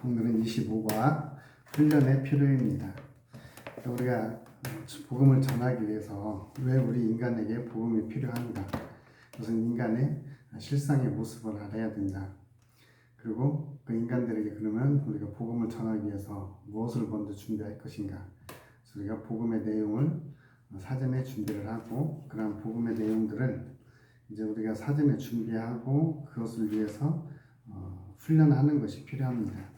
오늘은 25과 훈련의 필요입니다. 우리가 복음을 전하기 위해서 왜 우리 인간에게 복음이 필요한가? 그것은 인간의 실상의 모습을 알아야 된다. 그리고 그 인간들에게 그러면 우리가 복음을 전하기 위해서 무엇을 먼저 준비할 것인가? 그래서 우리가 복음의 내용을 사전에 준비를 하고 그런 복음의 내용들을 이제 우리가 사전에 준비하고 그것을 위해서 훈련하는 것이 필요합니다.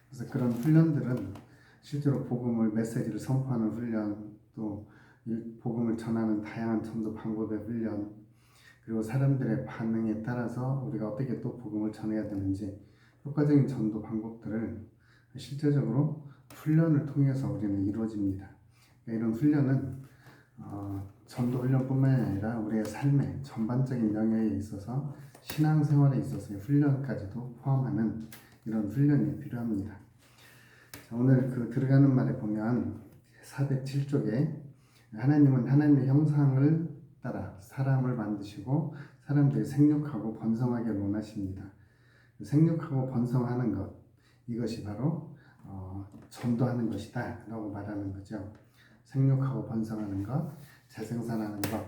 그래서 그런 훈련들은 실제로 복음을 메시지를 선포하는 훈련, 또 복음을 전하는 다양한 전도 방법의 훈련, 그리고 사람들의 반응에 따라서 우리가 어떻게 또 복음을 전해야 되는지 효과적인 전도 방법들을 실제적으로 훈련을 통해서 우리는 이루어집니다. 그러니까 이런 훈련은 전도 훈련뿐만 아니라 우리의 삶의 전반적인 영역에 있어서 신앙생활에 있어서의 훈련까지도 포함하는 이런 훈련이 필요합니다. 자, 오늘 들어가는 말에 보면 407쪽에 하나님은 하나님의 형상을 따라 사람을 만드시고 사람들이 생육하고 번성하기를 원하십니다. 생육하고 번성하는 것, 이것이 바로 전도하는 것이다 라고 말하는 거죠. 생육하고 번성하는 것, 재생산하는 것,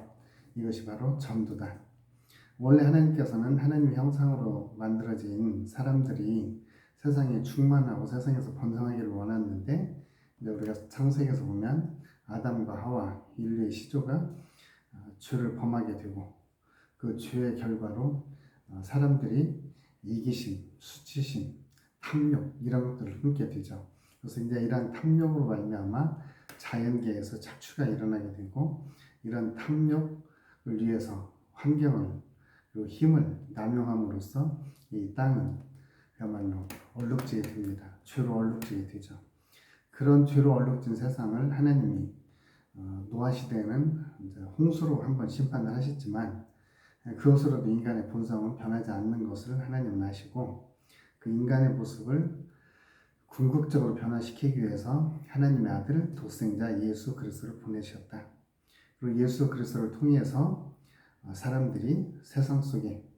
이것이 바로 전도다. 원래 하나님께서는 하나님의 형상으로 만들어진 사람들이 세상에 충만하고 세상에서 번성하기를 원했는데, 우리가 창세기에서 보면 아담과 하와 인류의 시조가 죄를 범하게 되고 그 죄의 결과로 사람들이 이기심, 수치심, 탐욕 이런 것들을 품게 되죠. 그래서 이제 이러한 탐욕으로 말미암아 자연계에서 착취가 일어나게 되고 이런 탐욕을 위해서 환경을 그리고 힘을 남용함으로써 이 땅은 그야말로 얼룩지게 됩니다. 죄로 얼룩지게 되죠. 그런 죄로 얼룩진 세상을 하나님이 노아 시대에는 이제 홍수로 한번 심판을 하셨지만 그것으로도 인간의 본성은 변하지 않는 것을 하나님은 아시고 그 인간의 모습을 궁극적으로 변화시키기 위해서 하나님의 아들 독생자 예수 그리스도를 보내셨다. 그리고 예수 그리스도를 통해서 사람들이 세상 속에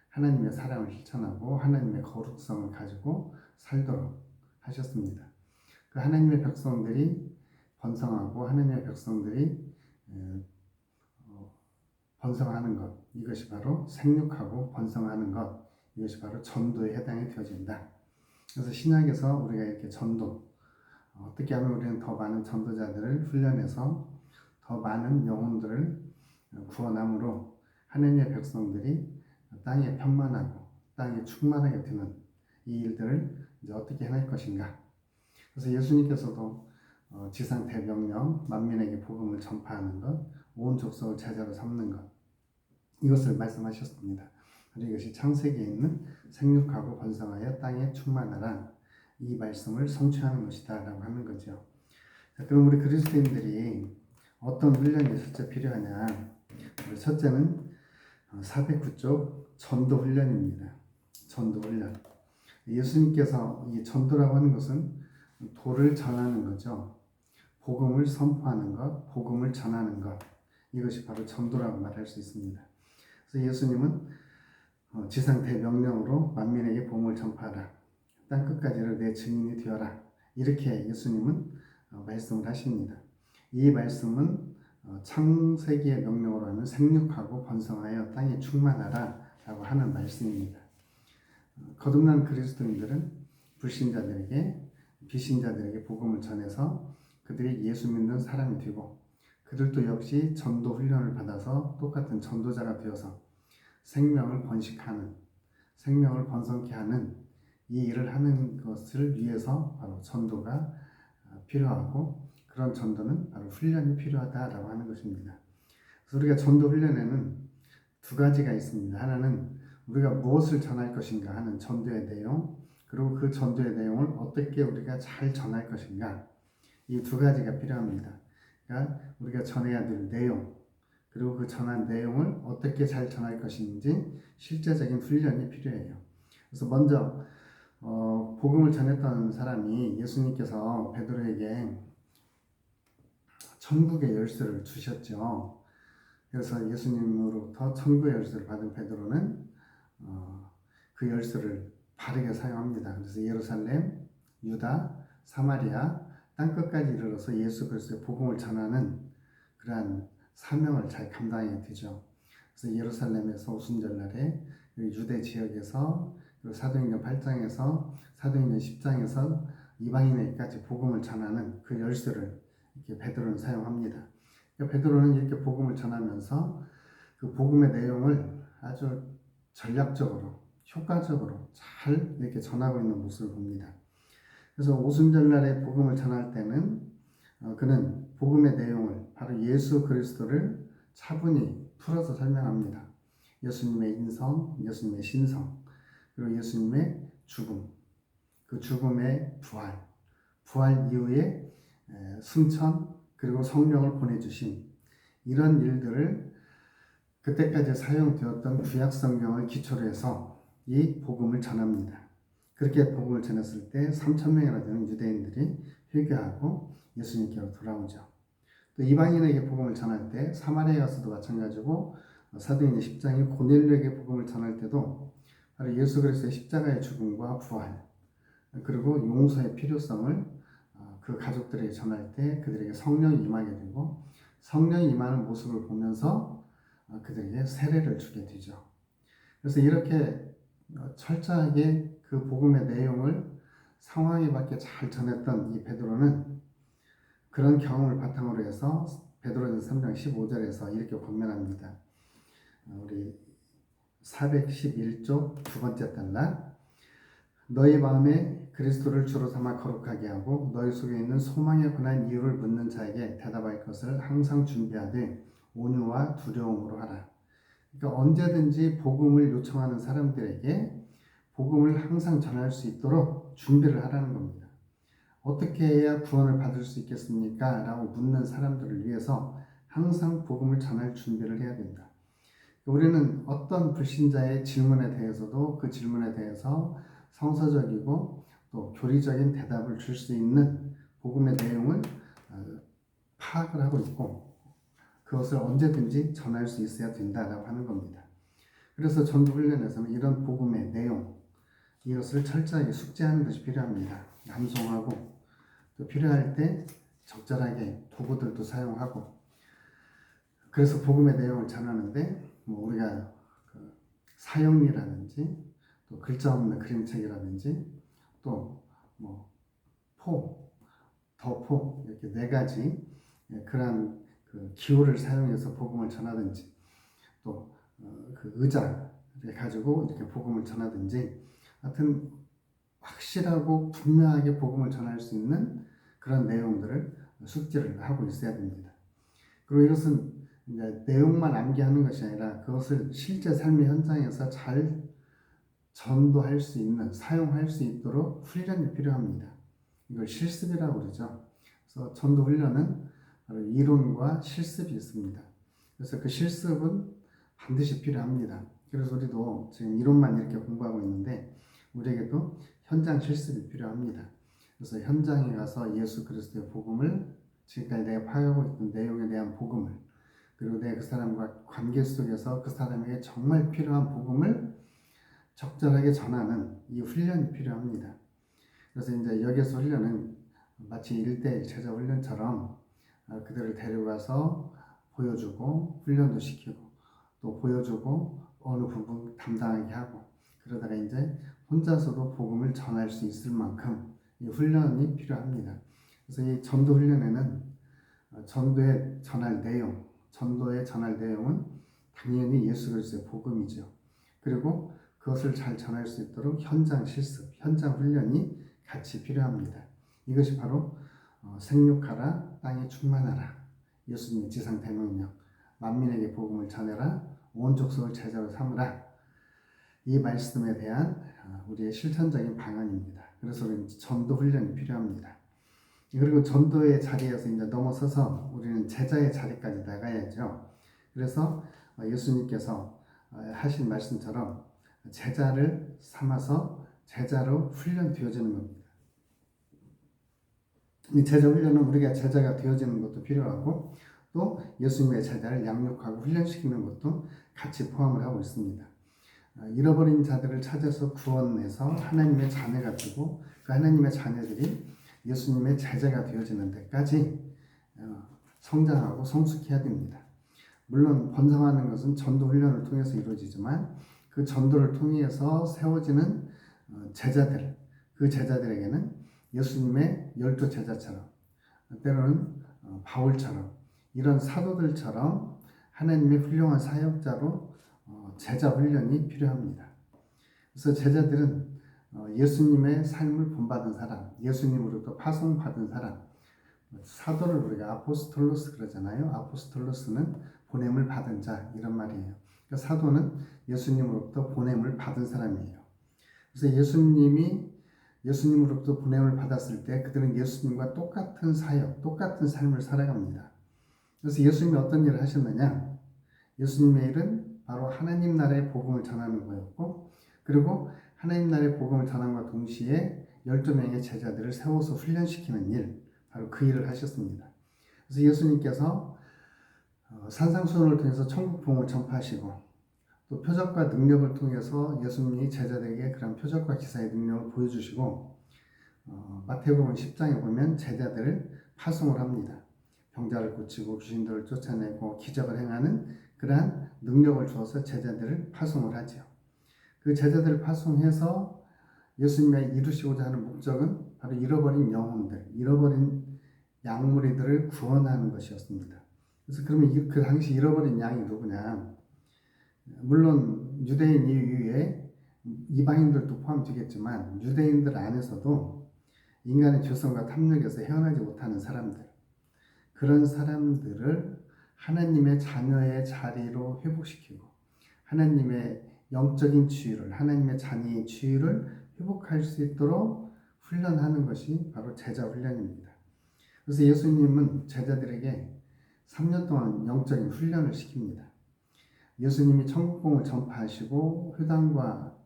하나님의 사랑을 실천하고 하나님의 거룩성을 가지고 살도록 하셨습니다. 그 하나님의 백성들이 번성하고 하나님의 백성들이 번성하는 것, 이것이 바로 생육하고 번성하는 것, 이것이 바로 전도에 해당이 되어진다. 그래서 신약에서 우리가 이렇게 전도, 어떻게 하면 우리는 더 많은 전도자들을 훈련해서 더 많은 영혼들을 구원함으로 하나님의 백성들이 땅에 편만하고 땅에 충만하게 되는 이 일들을 이제 어떻게 해낼 것인가. 그래서 예수님께서도 지상 대명령, 만민에게 복음을 전파하는 것, 온 족속을 제자로 삼는 것, 이것을 말씀하셨습니다. 그리고 이것이 창세기에 있는 생육하고 번성하여 땅에 충만하라, 이 말씀을 성취하는 것이다 라고 하는 거죠. 자, 그럼 우리 그리스도인들이 어떤 훈련이 실제 필요하냐. 첫째는 409쪽 전도 훈련입니다. 전도 훈련. 예수님께서 이 전도라고 하는 것은 도를 전하는 거죠. 복음을 선포하는 것, 복음을 전하는 것, 이것이 바로 전도라고 말할 수 있습니다. 그래서 예수님은 지상 대명령으로 만민에게 복음을 전파하라, 땅 끝까지를 내 증인이 되어라, 이렇게 예수님은 말씀을 하십니다. 이 말씀은 창세기의 명령으로 하는 생육하고 번성하여 땅에 충만하라 라고 하는 말씀입니다. 거듭난 그리스도인들은 불신자들에게, 비신자들에게 복음을 전해서 그들이 예수 믿는 사람이 되고 그들도 역시 전도 훈련을 받아서 똑같은 전도자가 되어서 생명을 번식하는, 생명을 번성케 하는 이 일을 하는 것을 위해서 바로 전도가 필요하고, 그런 전도는 바로 훈련이 필요하다라고 하는 것입니다. 그래서 우리가 전도 훈련에는 두 가지가 있습니다. 하나는 우리가 무엇을 전할 것인가 하는 전도의 내용, 그리고 그 전도의 내용을 어떻게 우리가 잘 전할 것인가, 이 두 가지가 필요합니다. 그러니까 우리가 전해야 될 내용, 그리고 그 전한 내용을 어떻게 잘 전할 것인지 실제적인 훈련이 필요해요. 그래서 먼저 복음을 전했던 사람이 예수님께서 베드로에게 천국의 열쇠를 주셨죠. 그래서 예수님으로부터 천국의 열쇠를 받은 베드로는 그 열쇠를 바르게 사용합니다. 그래서 예루살렘, 유다, 사마리아 땅끝까지 이르러서 예수 그리스도의 복음을 전하는 그러한 사명을 잘 감당하게 되죠. 그래서 예루살렘에서 오순절날에 유대 지역에서 그리고 사도행전 8장에서 사도행전 10장에서 이방인에게까지 복음을 전하는 그 열쇠를 이렇게 베드로는 사용합니다. 그러니까 베드로는 이렇게 복음을 전하면서 그 복음의 내용을 아주 전략적으로 효과적으로 잘 이렇게 전하고 있는 모습을 봅니다. 그래서 오순절날에 복음을 전할 때는 그는 복음의 내용을 바로 예수 그리스도를 차분히 풀어서 설명합니다. 예수님의 인성, 예수님의 신성, 그리고 예수님의 죽음, 그 죽음의 부활, 부활 이후에 승천, 그리고 성령을 보내주신 이런 일들을 그때까지 사용되었던 구약 성경을 기초로 해서 이 복음을 전합니다. 그렇게 복음을 전했을 때 3,000명이나 되는 유대인들이 회개하고 예수님께로 돌아오죠. 또 이방인에게 복음을 전할 때 사마리아에 가서도 마찬가지고 사도행전 10장에 고넬료에게 복음을 전할 때도 바로 예수 그리스도의 십자가의 죽음과 부활 그리고 용서의 필요성을 그 가족들에게 전할 때 그들에게 성령이 임하게 되고 성령이 임하는 모습을 보면서 그들에게 세례를 주게 되죠. 그래서 이렇게 철저하게 그 복음의 내용을 상황에 맞게 잘 전했던 이 베드로는 그런 경험을 바탕으로 해서 베드로전서 3장 15절에서 이렇게 권면합니다. 우리 411쪽 두 번째 단락, 너희 마음에 그리스도를 주로 삼아 거룩하게 하고 너희 속에 있는 소망에 관한 이유를 묻는 자에게 대답할 것을 항상 준비하되 온유와 두려움으로 하라. 그러니까 언제든지 복음을 요청하는 사람들에게 복음을 항상 전할 수 있도록 준비를 하라는 겁니다. 어떻게 해야 구원을 받을 수 있겠습니까? 라고 묻는 사람들을 위해서 항상 복음을 전할 준비를 해야 된다. 우리는 어떤 불신자의 질문에 대해서도 그 질문에 대해서 성서적이고 또 교리적인 대답을 줄 수 있는 복음의 내용을 파악을 하고 있고 그것을 언제든지 전할 수 있어야 된다라고 하는 겁니다. 그래서 전도훈련에서는 이런 복음의 내용 이것을 철저하게 숙지하는 것이 필요합니다. 암송하고 또 필요할 때 적절하게 도구들도 사용하고 그래서 복음의 내용을 전하는데 우리가 그 사형리라든지 또 글자 없는 그림책이라든지 또 더포 이렇게 네 가지 그러한 그 기호를 사용해서 복음을 전하든지 또 그 의자를 가지고 이렇게 복음을 전하든지 하여튼 확실하고 분명하게 복음을 전할 수 있는 그런 내용들을 숙지를 하고 있어야 됩니다. 그리고 이것은 이제 내용만 암기하는 것이 아니라 그것을 실제 삶의 현장에서 잘 전도할 수 있는, 사용할 수 있도록 훈련이 필요합니다. 이걸 실습이라고 그러죠. 그래서 전도 훈련은 바로 이론과 실습이 있습니다. 그래서 그 실습은 반드시 필요합니다. 그래서 우리도 지금 이론만 이렇게 공부하고 있는데 우리에게도 현장 실습이 필요합니다. 그래서 현장에 가서 예수 그리스도의 복음을 지금까지 내가 파악하고 있던 내용에 대한 복음을 그리고 내가 그 사람과 관계 속에서 그 사람에게 정말 필요한 복음을 적절하게 전하는 이 훈련이 필요합니다. 그래서 이제 여기서 훈련은 마치 1대1 제자 훈련처럼 그들을 데려가서 보여주고 훈련도 시키고 또 보여주고 어느 부분 담당하게 하고 그러다가 이제 혼자서도 복음을 전할 수 있을 만큼 이 훈련이 필요합니다. 그래서 이 전도 훈련에는 전도의 전할 내용은 당연히 예수 그리스도의 복음이죠. 그리고 그것을 잘 전할 수 있도록 현장 실습, 현장 훈련이 같이 필요합니다. 이것이 바로 생육하라, 땅에 충만하라, 예수님의 지상 대명령, 만민에게 복음을 전해라, 온 족속을 제자로 삼으라. 이 말씀에 대한 우리의 실천적인 방안입니다. 그래서 우리는 전도 훈련이 필요합니다. 그리고 전도의 자리에서 이제 넘어서서 우리는 제자의 자리까지 나가야죠. 그래서 예수님께서 하신 말씀처럼 제자를 삼아서 제자로 훈련되어지는 겁니다. 이 제자 훈련은 우리가 제자가 되어지는 것도 필요하고 또 예수님의 제자를 양육하고 훈련시키는 것도 같이 포함을 하고 있습니다. 잃어버린 자들을 찾아서 구원해서 하나님의 자녀가 되고 그 하나님의 자녀들이 예수님의 제자가 되어지는 데까지 성장하고 성숙해야 됩니다. 물론 번성하는 것은 전도 훈련을 통해서 이루어지지만 그 전도를 통해서 세워지는 제자들, 그 제자들에게는 예수님의 12 제자처럼 때로는 바울처럼 이런 사도들처럼 하나님의 훌륭한 사역자로 제자 훈련이 필요합니다. 그래서 제자들은 예수님의 삶을 본받은 사람, 예수님으로부터 파송받은 사람, 사도를 우리가 아포스톨로스 그러잖아요. 아포스톨로스는 보냄을 받은 자 이런 말이에요. 그러니까 사도는 예수님으로부터 보냄을 받은 사람이에요. 그래서 예수님으로부터 보냄을 받았을 때 그들은 예수님과 똑같은 사역, 똑같은 삶을 살아갑니다. 그래서 예수님이 어떤 일을 하셨느냐? 예수님의 일은 바로 하나님 나라의 복음을 전하는 거였고, 그리고 하나님 나라의 복음을 전함과 동시에 12명의 제자들을 세워서 훈련시키는 일, 바로 그 일을 하셨습니다. 그래서 예수님께서 산상수훈을 통해서 천국 복음을 전파하시고 또 표적과 능력을 통해서 예수님이 제자들에게 그런 표적과 기사의 능력을 보여주시고 마태복음 10장에 보면 제자들을 파송을 합니다. 병자를 고치고 귀신들을 쫓아내고 기적을 행하는 그러한 능력을 주어서 제자들을 파송을 하죠. 그 제자들을 파송해서 예수님이 이루시고자 하는 목적은 바로 잃어버린 영혼들, 잃어버린 양무리들을 구원하는 것이었습니다. 그래서 그러면 그 당시 잃어버린 양이 누구냐? 물론 유대인 이외에 이방인들도 포함되겠지만 유대인들 안에서도 인간의 죄성과 탐욕에서 헤어나지 못하는 사람들, 그런 사람들을 하나님의 자녀의 자리로 회복시키고 하나님의 영적인 치유를, 하나님의 자녀의 치유를 회복할 수 있도록 훈련하는 것이 바로 제자 훈련입니다. 그래서 예수님은 제자들에게 3년 동안 영적인 훈련을 시킵니다. 예수님이 천국복음을 전파하시고 회당과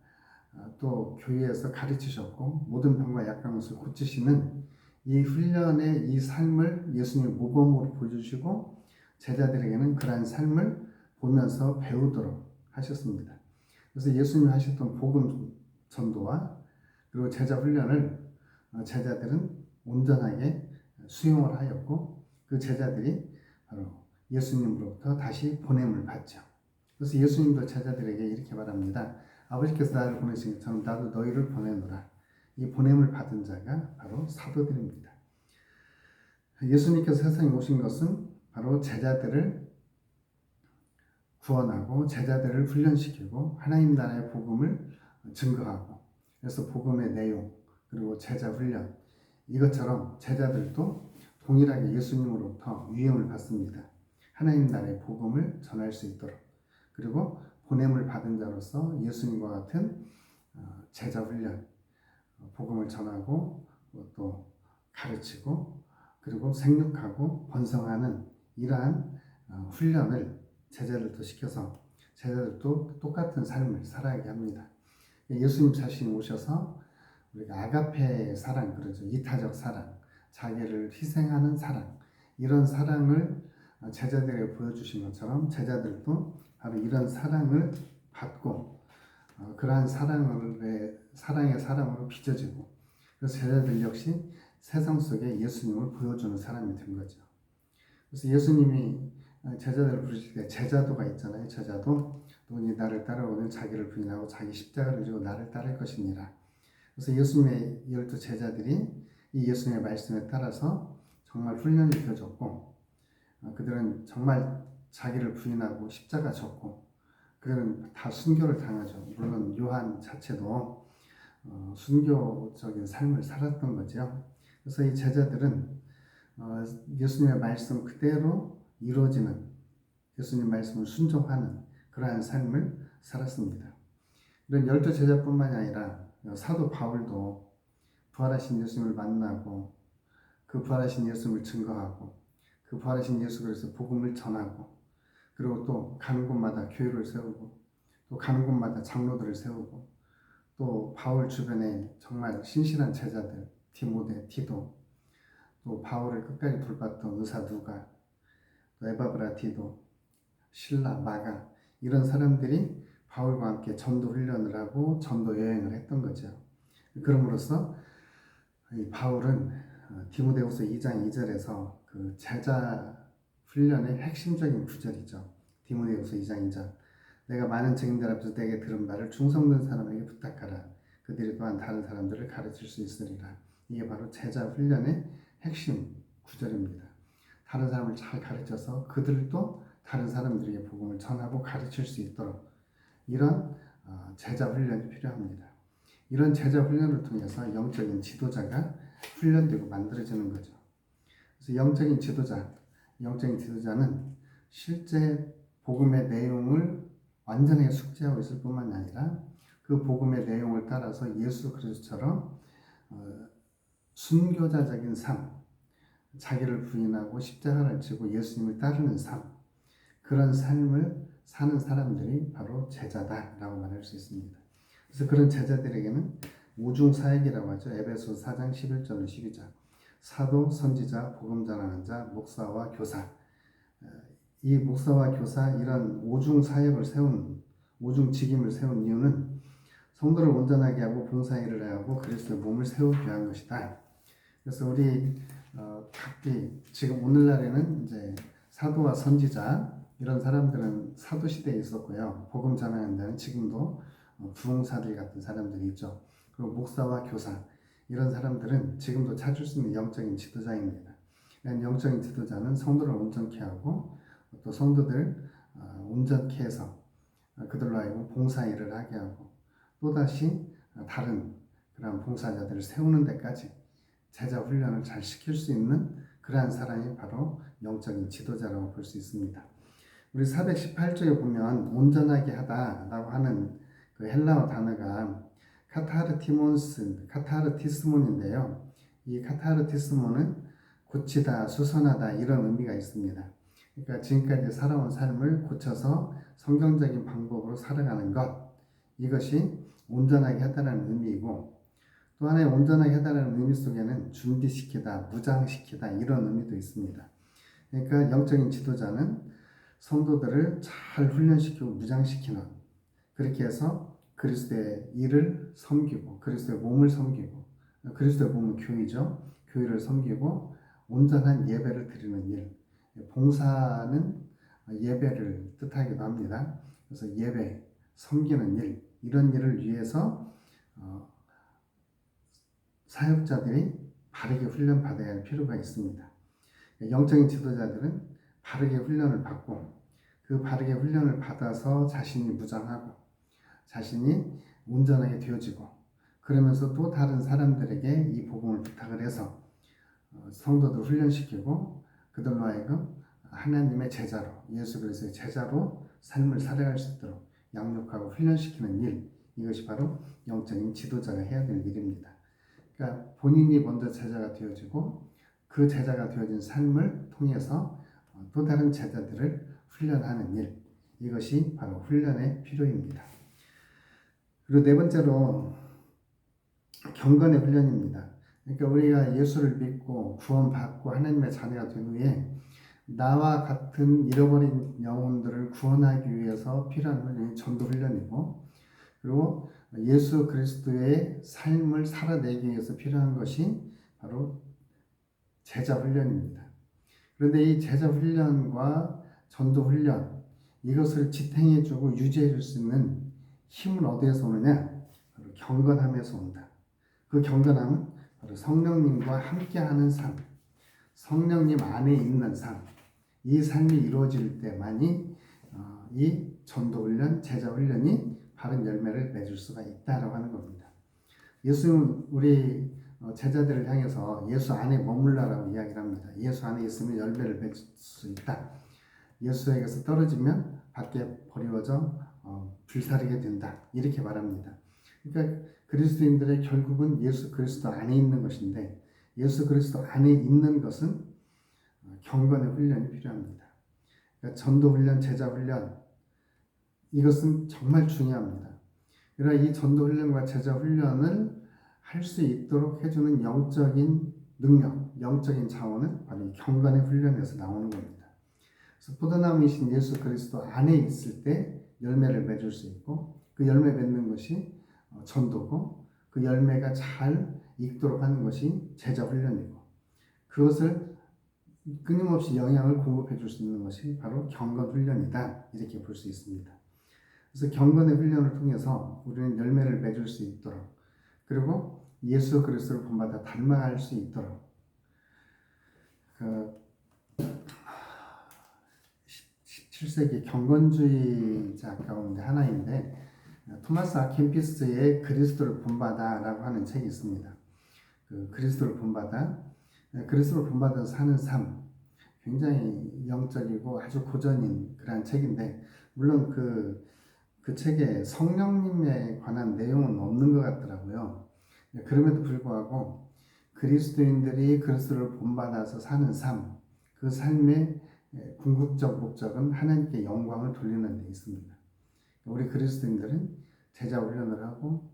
또 교회에서 가르치셨고 모든 병과 약한 것을 고치시는 이 훈련의 이 삶을 예수님이 모범으로 보여주시고 제자들에게는 그러한 삶을 보면서 배우도록 하셨습니다. 그래서 예수님이 하셨던 복음 전도와 그리고 제자 훈련을 제자들은 온전하게 수용을 하였고 그 제자들이 바로 예수님으로부터 다시 보냄을 받죠. 그래서 예수님도 제자들에게 이렇게 말합니다. 아버지께서 나를 보내신 것처럼 나도 너희를 보내노라. 이 보냄을 받은 자가 바로 사도들입니다. 예수님께서 세상에 오신 것은 바로 제자들을 구원하고 제자들을 훈련시키고 하나님 나라의 복음을 증거하고 그래서 복음의 내용 그리고 제자 훈련 이것처럼 제자들도 동일하게 예수님으로부터 위임을 받습니다. 하나님 나라의 복음을 전할 수 있도록 그리고 보냄을 받은 자로서 예수님과 같은 제자 훈련, 복음을 전하고 또 가르치고 그리고 생육하고 번성하는 이러한 훈련을 제자들도 시켜서 제자들도 똑같은 삶을 살아가게 합니다. 예수님 자신이 오셔서 우리가 아가페의 사랑 그러죠. 이타적 사랑, 자기를 희생하는 사랑 이런 사랑을 제자들에게 보여주신 것처럼 제자들도 바로 이런 사랑을 받고 그러한 사랑의 사람으로 빚어지고 그래서 제자들 역시 세상 속에 예수님을 보여주는 사람이 된 거죠. 그래서 예수님이 제자들을 부르실 때 제자도가 있잖아요. 제자도 누구니 나를 따르거든 자기를 부인하고 자기 십자가를 지고 나를 따를 것이니라. 그래서 예수님의 12 제자들이 이 예수님의 말씀에 따라서 정말 훈련이 되어졌고 그들은 정말 자기를 부인하고 십자가 졌고 그들은 다 순교를 당하죠. 물론 요한 자체도 순교적인 삶을 살았던 거죠. 그래서 이 제자들은 예수님의 말씀 그대로 이루어지는 예수님 말씀을 순종하는 그러한 삶을 살았습니다. 이런 12 제자뿐만이 아니라 사도 바울도 부활하신 예수님을 만나고 그 부활하신 예수님을 증거하고 그 부활하신 예수 그리스도 복음을 전하고 그리고 또 가는 곳마다 교회를 세우고 또 가는 곳마다 장로들을 세우고 또 바울 주변에 정말 신실한 제자들 디모데, 디도 또 바울을 끝까지 돌봤던 의사 누가 또 에바브라 디도, 신라, 마가 이런 사람들이 바울과 함께 전도 훈련을 하고 전도 여행을 했던 거죠. 그럼으로써 이 바울은 디모데후서 2장 2절에서 그 제자 훈련의 핵심적인 구절이죠. 디모데후서 2장 2절. 내가 많은 증인들 앞에서 내게 들은 말을 충성된 사람에게 부탁하라. 그들이 또한 다른 사람들을 가르칠 수 있으리라. 이게 바로 제자 훈련의 핵심 구절입니다. 다른 사람을 잘 가르쳐서 그들도 다른 사람들에게 복음을 전하고 가르칠 수 있도록 이런 제자 훈련이 필요합니다. 이런 제자 훈련을 통해서 영적인 지도자가 훈련되고 만들어지는 거죠. 그래서 영적인 지도자는 실제 복음의 내용을 완전하게 숙지하고 있을 뿐만 아니라 그 복음의 내용을 따라서 예수 그리스도처럼 순교자적인 삶, 자기를 부인하고 십자가를 지고 예수님을 따르는 삶, 그런 삶을 사는 사람들이 바로 제자다라고 말할 수 있습니다. 그래서 그런 제자들에게는 오중사역이라고 하죠. 에베소 4장 11절로 12절. 사도, 선지자, 복음 전하는 자, 목사와 교사. 이 목사와 교사 이런 오중사역을 오중직임을 세운 이유는 성도를 온전하게 하고 봉사일을 하고 그리스도의 몸을 세우기 위한 것이다. 그래서 우리 각기 지금 오늘날에는 이제 사도와 선지자 이런 사람들은 사도 시대에 있었고요. 복음 전하는 자는 지금도 부흥사들 같은 사람들이 있죠. 그리고 목사와 교사 이런 사람들은 지금도 찾을 수 있는 영적인 지도자입니다. 영적인 지도자는 성도를 온전케 하고 또 성도들 온전케 해서 그들로 하여금 봉사일을 하게 하고 또다시 다른 그런 봉사자들을 세우는 데까지 제자 훈련을 잘 시킬 수 있는 그러한 사람이 바로 영적인 지도자라고 볼 수 있습니다. 우리 418쪽에 보면 온전하게 하다라고 하는 그 헬라어 단어가 카타르티스몬인데요. 이 카타르티스몬은 고치다, 수선하다 이런 의미가 있습니다. 그러니까 지금까지 살아온 삶을 고쳐서 성경적인 방법으로 살아가는 것, 이것이 온전하게 하다라는 의미이고 또 하나의 온전하게 하다라는 의미 속에는 준비시키다, 무장시키다 이런 의미도 있습니다. 그러니까 영적인 지도자는 성도들을 잘 훈련시키고 무장시키는 그렇게 해서 그리스도의 일을 섬기고 그리스도의 몸을 섬기고 그리스도의 몸은 교회죠. 교회를 섬기고 온전한 예배를 드리는 일. 봉사는 예배를 뜻하기도 합니다. 그래서 예배, 섬기는 일 이런 일을 위해서 사역자들이 바르게 훈련받아야 할 필요가 있습니다. 영적인 지도자들은 바르게 훈련을 받고 그 바르게 훈련을 받아서 자신이 무장하고 자신이 온전하게 되어지고 그러면서 또 다른 사람들에게 이 복음을 부탁을 해서 성도들 훈련시키고 그들로 하여금 하나님의 제자로 예수 그리스도의 제자로 삶을 살아갈 수 있도록 양육하고 훈련시키는 일 이것이 바로 영적인 지도자가 해야 될 일입니다. 그러니까 본인이 먼저 제자가 되어지고 그 제자가 되어진 삶을 통해서 또 다른 제자들을 훈련하는 일 이것이 바로 훈련의 필요입니다. 그리고 네 번째로 경건의 훈련입니다. 그러니까 우리가 예수를 믿고 구원받고 하나님의 자녀가 된 후에 나와 같은 잃어버린 영혼들을 구원하기 위해서 필요한 훈련이 전도 훈련이고 그리고 예수 그리스도의 삶을 살아내기 위해서 필요한 것이 바로 제자 훈련입니다. 그런데 이 제자 훈련과 전도 훈련 이것을 지탱해주고 유지해줄 수 있는 힘은 어디에서 오느냐? 바로 경건함에서 온다. 그 경건함은 바로 성령님과 함께하는 삶, 성령님 안에 있는 삶, 이 삶이 이루어질 때만이 이 전도훈련, 제자훈련이 바른 열매를 맺을 수가 있다라고 하는 겁니다. 예수는 우리 제자들을 향해서 예수 안에 머물라라고 이야기를 합니다. 예수 안에 있으면 열매를 맺을 수 있다. 예수에게서 떨어지면 밖에 버리워져 불사르게 된다. 이렇게 말합니다. 그러니까 그리스도인들의 결국은 예수 그리스도 안에 있는 것인데 예수 그리스도 안에 있는 것은 경건의 훈련이 필요합니다. 그러니까 전도 훈련, 제자 훈련 이것은 정말 중요합니다. 그러나 이 전도 훈련과 제자 훈련을 할 수 있도록 해주는 영적인 능력, 영적인 자원은 바로 이 경건의 훈련에서 나오는 겁니다. 그래서 포도나무이신 예수 그리스도 안에 있을 때 열매를 맺을 수 있고, 그 열매 맺는 것이 전도고, 그 열매가 잘 익도록 하는 것이 제자 훈련이고, 그것을 끊임없이 영향을 공급해 줄 수 있는 것이 바로 경건 훈련이다, 이렇게 볼 수 있습니다. 그래서 경건의 훈련을 통해서 우리는 열매를 맺을 수 있도록, 그리고 예수 그리스도를 본받아 닮아갈 수 있도록, 그 17세기 경건주의자 가운데 하나인데 토마스 아킨피스의 그리스도를 본받아라고 하는 책이 있습니다. 그 그리스도를 본받아 사는 삶, 굉장히 영적이고 아주 고전인 그런 책인데, 물론 그 책에 성령님에 관한 내용은 없는 것 같더라고요. 그럼에도 불구하고 그리스도인들이 그리스도를 본받아서 사는 삶, 그 삶의 궁극적 목적은 하나님께 영광을 돌리는 데 있습니다. 우리 그리스도인들은 제자 훈련을 하고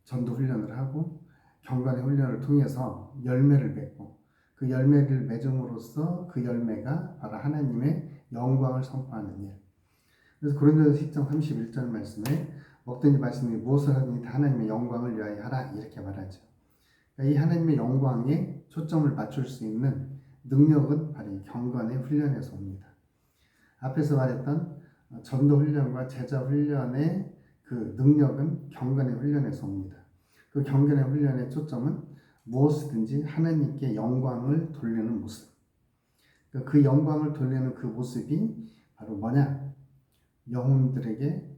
전도 훈련을 하고 경건의 훈련을 통해서 열매를 맺고, 그 열매를 맺음으로써 그 열매가 바로 하나님의 영광을 선포하는 일. 그래서 고린도서 10장 31절 말씀에 먹든지 마시든지 무엇을 하든지 다 하나님의 영광을 위하여 하라, 이렇게 말하죠. 이 하나님의 영광에 초점을 맞출 수 있는 능력은 바로 이 경건의 훈련에서 옵니다. 앞에서 말했던 전도 훈련과 제자 훈련의 그 능력은 경건의 훈련에서 옵니다. 그 경건의 훈련의 초점은 무엇이든지 하나님께 영광을 돌리는 모습. 그 영광을 돌리는 그 모습이 바로 뭐냐? 영혼들에게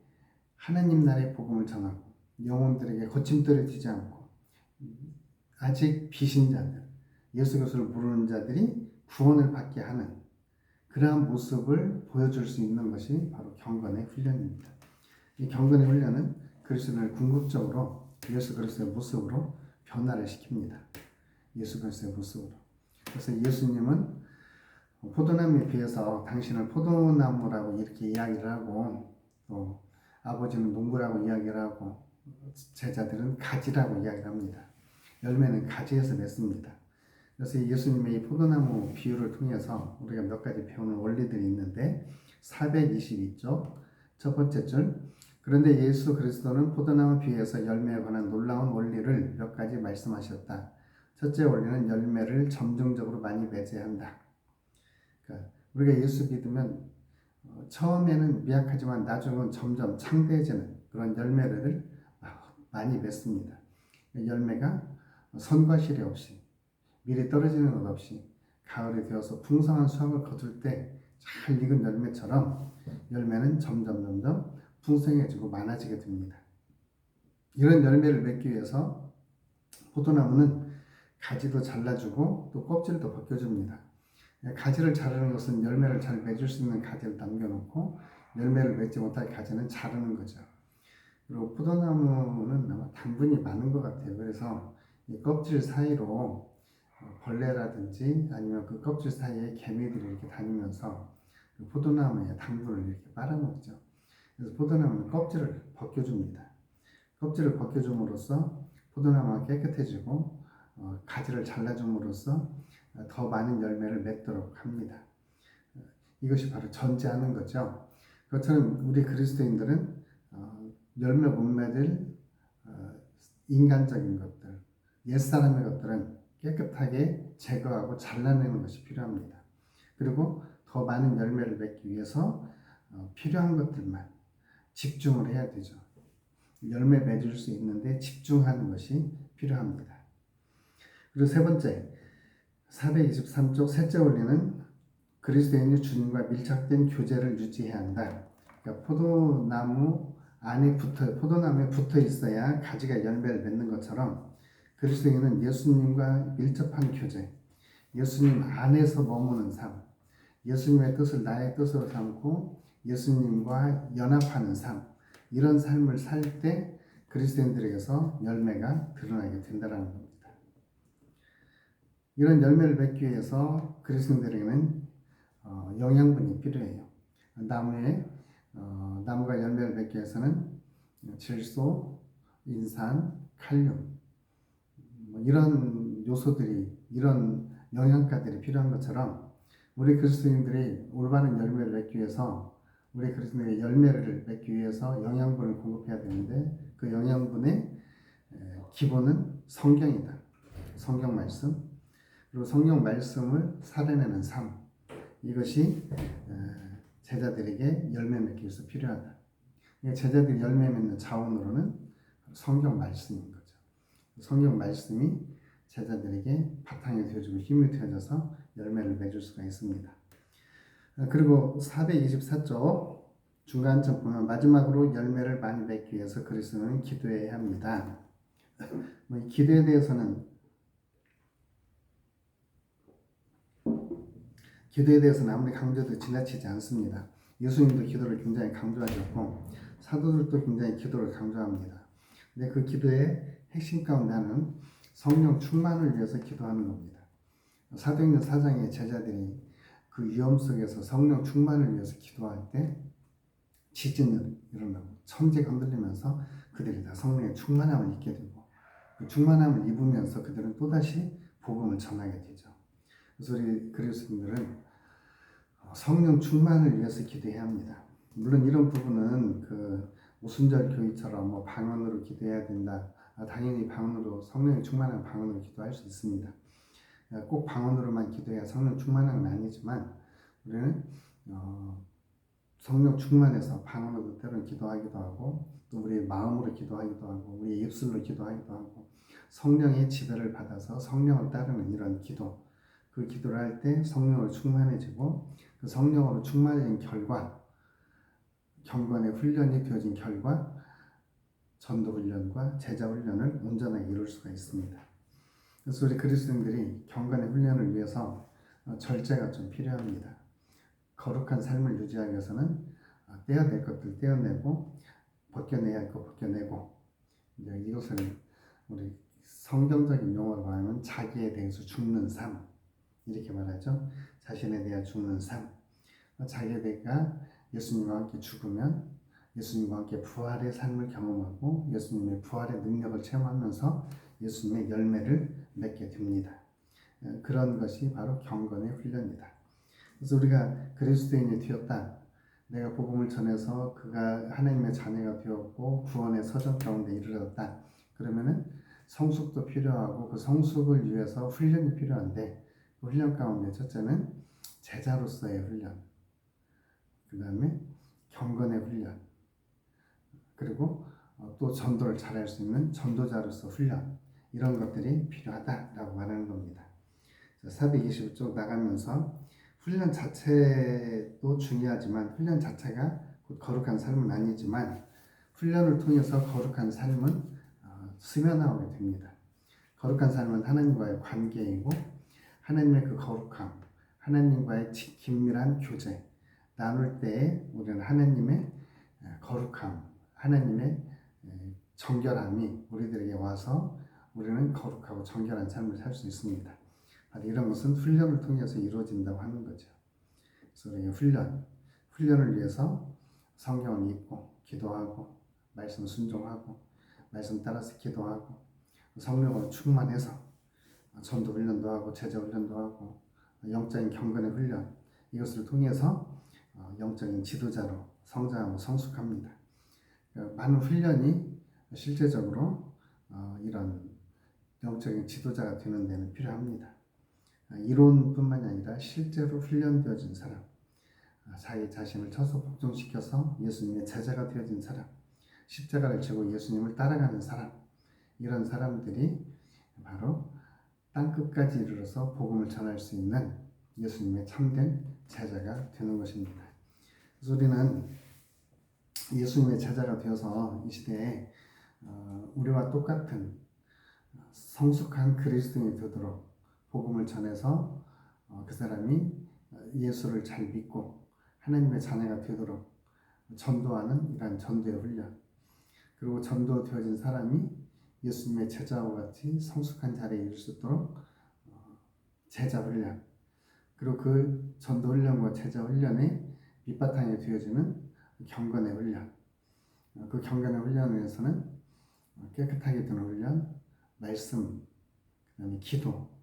하나님 나라의 복음을 전하고, 영혼들에게 거침돌이 튀지 않고, 아직 비신자들, 예수 그리스도를 모르는 자들이 구원을 받게 하는 그러한 모습을 보여줄 수 있는 것이 바로 경건의 훈련입니다. 이 경건의 훈련은 그리스도를 궁극적으로 예수 그리스도의 모습으로 변화를 시킵니다. 예수 그리스도의 모습으로. 그래서 예수님은 포도나무에 비해서 당신을 포도나무라고 이렇게 이야기를 하고, 또 아버지는 농부라고 이야기를 하고, 제자들은 가지라고 이야기를 합니다. 열매는 가지에서 맺습니다. 그래서 예수님의 이 포도나무 비유를 통해서 우리가 몇 가지 배우는 원리들이 있는데, 422쪽 첫 번째 줄, 그런데 예수 그리스도는 포도나무 비유에서 열매에 관한 놀라운 원리를 몇 가지 말씀하셨다. 첫째 원리는 열매를 점진적으로 많이 맺어야 한다. 그러니까 우리가 예수 믿으면 처음에는 미약하지만 나중은 점점 창대해지는 그런 열매를 많이 맺습니다. 열매가 선과 실이 없이, 미리 떨어지는 것 없이 가을이 되어서 풍성한 수확을 거둘 때 잘 익은 열매처럼 열매는 점점 풍성해지고 많아지게 됩니다. 이런 열매를 맺기 위해서 포도나무는 가지도 잘라주고 또 껍질도 벗겨줍니다. 가지를 자르는 것은 열매를 잘 맺을 수 있는 가지를 남겨놓고 열매를 맺지 못할 가지는 자르는 거죠. 그리고 포도나무는 아마 당분이 많은 것 같아요. 그래서 이 껍질 사이로 벌레라든지 아니면 그 껍질 사이에 개미들이 이렇게 다니면서 그 포도나무의 당분을 이렇게 빨아먹죠. 그래서 포도나무는 껍질을 벗겨줍니다. 껍질을 벗겨줌으로써 포도나무가 깨끗해지고 가지를 잘라줌으로써 더 많은 열매를 맺도록 합니다. 이것이 바로 전제하는 거죠. 그것처럼 우리 그리스도인들은 열매 못 맺을 인간적인 것들, 옛사람의 것들은 깨끗하게 제거하고 잘라내는 것이 필요합니다. 그리고 더 많은 열매를 맺기 위해서 필요한 것들만 집중을 해야 되죠. 열매 맺을 수 있는데 집중하는 것이 필요합니다. 그리고 세 번째, 423쪽 셋째 원리는 그리스도인이 주님과 밀착된 교제를 유지해야 한다. 그러니까 포도나무에 붙어 있어야 가지가 열매를 맺는 것처럼 그리스도인은 예수님과 밀접한 교제, 예수님 안에서 머무는 삶, 예수님의 뜻을 나의 뜻으로 삼고 예수님과 연합하는 삶, 이런 삶을 살 때 그리스도인들에게서 열매가 드러나게 된다는 겁니다. 이런 열매를 맺기 위해서 그리스도인들에게는 영양분이 필요해요. 나무가 열매를 맺기 위해서는 질소, 인산, 칼륨, 이런 요소들이, 이런 영양가들이 필요한 것처럼 우리 그리스도인들이 올바른 열매를 맺기 위해서 우리 그리스도의 열매를 맺기 위해서 영양분을 공급해야 되는데 그 영양분의 기본은 성경이다. 성경 말씀. 그리고 성경 말씀을 살아내는 삶. 이것이 제자들에게 열매 맺기 위해서 필요하다. 제자들이 열매 맺는 자원으로는 성경 말씀인 거죠. 성경 말씀이 제자들에게 바탕이 되어주고 힘이 되어져서 열매를 맺을 수가 있습니다. 그리고 424쪽 중간쯤 보면 마지막으로 열매를 많이 맺기 위해서 그리스도는 기도해야 합니다. 이 기도에 대해서는 아무리 강조도 지나치지 않습니다. 예수님도 기도를 굉장히 강조하셨고 사도들도 굉장히 기도를 강조합니다. 근데 그 기도의 핵심 가운데 하나는 성령 충만을 위해서 기도하는 겁니다. 사도행전 4장의 제자들이 그 위험 속에서 성령 충만을 위해서 기도할 때 지진이 일어나고 천지가 흔들리면서 그들이 다 성령의 충만함을 입게 되고 그 충만함을 입으면서 그들은 또다시 복음을 전하게 되죠. 그래서 우리 그리스도인들은 성령 충만을 위해서 기도해야 합니다. 물론 이런 부분은 그 오순절 교회처럼 뭐 방언으로 기도해야 된다. 당연히 방언으로 성령이 충만한 방언으로 기도할 수 있습니다. 꼭 방언으로만 기도해야 성령 충만한 건 아니지만 우리는 성령 충만해서 방언으로 때로는 기도하기도 하고 또 우리의 마음으로 기도하기도 하고 우리의 입술로 기도하기도 하고 성령의 지배를 받아서 성령을 따르는 이런 기도, 그 기도를 할 때 성령으로 충만해지고 그 성령으로 충만해진 결과 경건의 훈련이 되어진 결과 전도 훈련과 제자 훈련을 온전하게 이룰 수가 있습니다. 그래서 우리 그리스도인들이 경건의 훈련을 위해서 절제가 좀 필요합니다. 거룩한 삶을 유지하기 위해서는 떼어야 될 것들 떼어내고 벗겨내야 할 것 벗겨내고 이것을 우리 성경적인 용어로 하면 자기에 대해서 죽는 삶 이렇게 말하죠. 자신에 대한 죽는 삶. 자기에 대해서 예수님과 함께 죽으면 예수님과 함께 부활의 삶을 경험하고 예수님의 부활의 능력을 체험하면서 예수님의 열매를 맺게 됩니다. 그런 것이 바로 경건의 훈련이다. 그래서 우리가 그리스도인이 되었다. 내가 복음을 전해서 그가 하나님의 자녀가 되었고 구원의 서정 가운데 이르렀다. 그러면은 성숙도 필요하고 그 성숙을 위해서 훈련이 필요한데 그 훈련 가운데 첫째는 제자로서의 훈련, 그 다음에 경건의 훈련, 그리고 또 전도를 잘할 수 있는 전도자로서 훈련, 이런 것들이 필요하다라고 말하는 겁니다. 425쪽 나가면서 훈련 자체도 중요하지만 훈련 자체가 곧 거룩한 삶은 아니지만 훈련을 통해서 거룩한 삶은 스며나오게 됩니다. 거룩한 삶은 하나님과의 관계이고 하나님의 그 거룩함, 하나님과의 긴밀한 교제, 나눌 때에 우리는 하나님의 거룩함, 하나님의 정결함이 우리들에게 와서 우리는 거룩하고 정결한 삶을 살 수 있습니다. 이런 것은 훈련을 통해서 이루어진다고 하는 거죠. 그래서 우리가 훈련을 위해서 성경을 읽고 기도하고 말씀 순종하고 말씀 따라서 기도하고 성령으로 충만해서 전도 훈련도 하고 제자 훈련도 하고 영적인 경건의 훈련 이것을 통해서 영적인 지도자로 성장하고 성숙합니다. 많은 훈련이 실제적으로 이런 영적인 지도자가 되는 데는 필요합니다. 이론뿐만이 아니라 실제로 훈련되어진 사람, 자기 자신을 쳐서 복종시켜서 예수님의 제자가 되어진 사람, 십자가를 지고 예수님을 따라가는 사람, 이런 사람들이 바로 땅끝까지 이르러서 복음을 전할 수 있는 예수님의 참된 제자가 되는 것입니다. 그래서 우리는 예수님의 제자가 되어서 이 시대에 우리와 똑같은 성숙한 그리스도인이 되도록 복음을 전해서 그 사람이 예수를 잘 믿고 하나님의 자녀가 되도록 전도하는 이러한 전도의 훈련, 그리고 전도되어진 사람이 예수님의 제자와 같이 성숙한 자리에 이를 수 있도록 제자 훈련, 그리고 그 전도 훈련과 제자 훈련의 밑바탕에 되어지는 경건의 훈련, 그 경건의 훈련을 위해서는 깨끗하게 드는 훈련, 말씀, 그다음에 기도,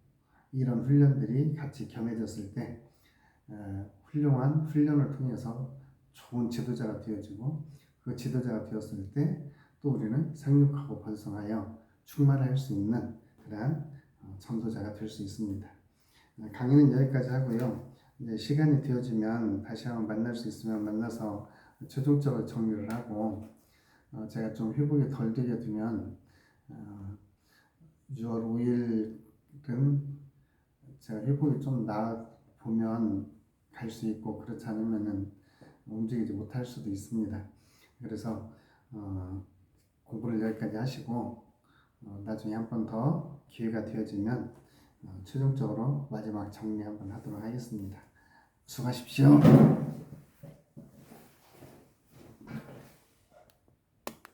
이런 훈련들이 같이 겸해졌을 때 훌륭한 훈련을 통해서 좋은 지도자가 되어지고 그 지도자가 되었을 때 또 우리는 상륙하고 번성하여 충만할 수 있는 그러한 전도자가 될 수 있습니다. 강의는 여기까지 하고요. 이제 시간이 되어지면 다시 한번 만날 수 있으면 만나서 최종적으로 정리를 하고 제가 좀 회복이 덜 되게 되면 6월 5일은 제가 회복이 좀 나아 보면 갈 수 있고 그렇지 않으면은 움직이지 못할 수도 있습니다. 그래서 공부를 여기까지 하시고 나중에 한 번 더 기회가 되어지면 최종적으로 마지막 정리 한번 하도록 하겠습니다. 수고하십시오.